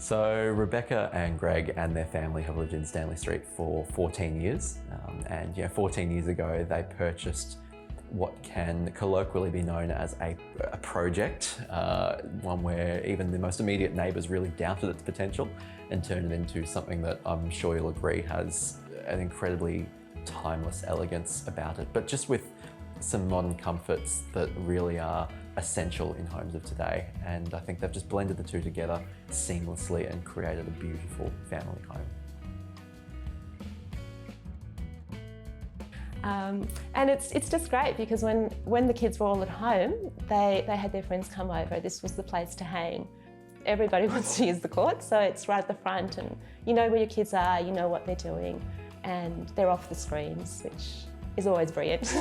So Rebecca and Greg and their family have lived in Stanley Street for 14 years. And 14 years ago, they purchased what can colloquially be known as a project, one where even the most immediate neighbours really doubted its potential and turned it into something that I'm sure you'll agree has an incredibly timeless elegance about it, but just with some modern comforts that really are essential in homes of today. And I think they've just blended the two together seamlessly and created a beautiful family home. And it's just great because when the kids were all at home, they had their friends come over. This was the place to hang. Everybody wants to use the court, so it's right at the front, and you know where your kids are, you know what they're doing, and they're off the screens, which is always brilliant.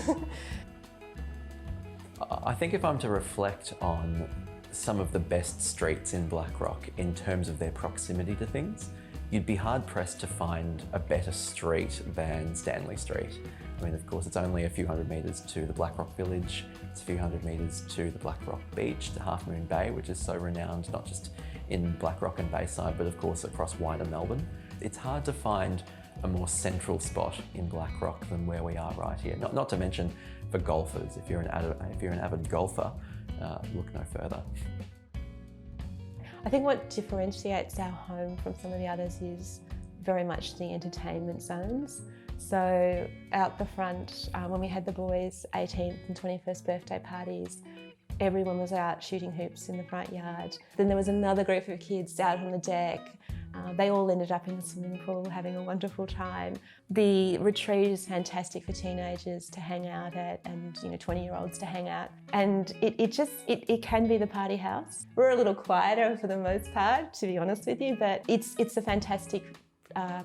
I think if I'm to reflect on some of the best streets in Blackrock in terms of their proximity to things, you'd be hard-pressed to find a better street than Stanley Street. I mean, of course, it's only a few hundred metres to the Blackrock Village, it's a few hundred metres to the Blackrock Beach, to Half Moon Bay, which is so renowned not just in Blackrock and Bayside, but of course across wider Melbourne. It's hard to find a more central spot in Blackrock than where we are right here. Not to mention for golfers. If you're an avid golfer, look no further. I think what differentiates our home from some of the others is very much the entertainment zones. So out the front, when we had the boys' 18th and 21st birthday parties, everyone was out shooting hoops in the front yard. Then there was another group of kids out on the deck. They all ended up in the swimming pool having a wonderful time. The retreat is fantastic for teenagers to hang out at, and 20-year-olds to hang out. And it can be the party house. We're a little quieter for the most part, to be honest with you, but it's a fantastic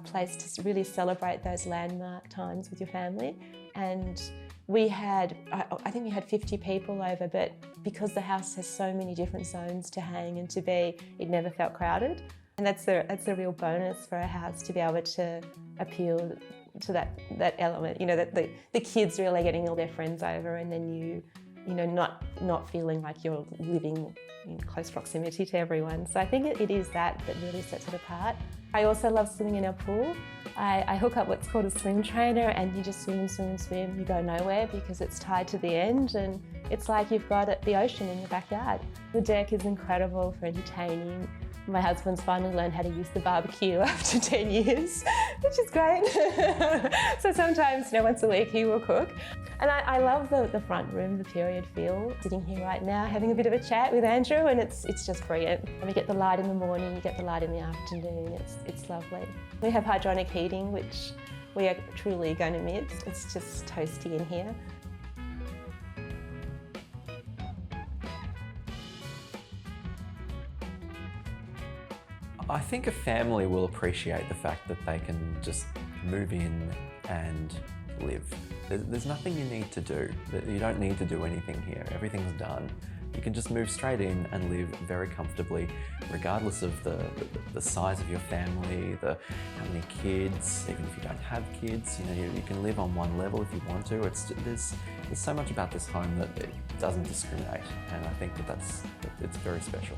place to really celebrate those landmark times with your family. And we had, I think we had 50 people over, but because the house has so many different zones to hang and to be, it never felt crowded. And that's a real bonus for a house, to be able to appeal to that element, that the kids really getting all their friends over, and then you not feeling like you're living in close proximity to everyone. So I think it is that really sets it apart. I also love swimming in our pool. I hook up what's called a swim trainer, and you just swim and swim and swim. You go nowhere because it's tied to the end, and it's like you've got the ocean in your backyard. The deck is incredible for entertaining. My husband's finally learned how to use the barbecue after 10 years, which is great. So sometimes, once a week he will cook. And I love the front room, the period feel. Sitting here right now, having a bit of a chat with Andrew, and it's just brilliant. And we get the light in the morning, you get the light in the afternoon, it's lovely. We have hydronic heating, which we are truly going to miss. It's just toasty in here. I think a family will appreciate the fact that they can just move in and live. There's nothing you need to do. You don't need to do anything here. Everything's done. You can just move straight in and live very comfortably, regardless of the size of your family, how many kids. Even if you don't have kids, you can live on one level if you want to. There's so much about this home that it doesn't discriminate, and I think it's very special.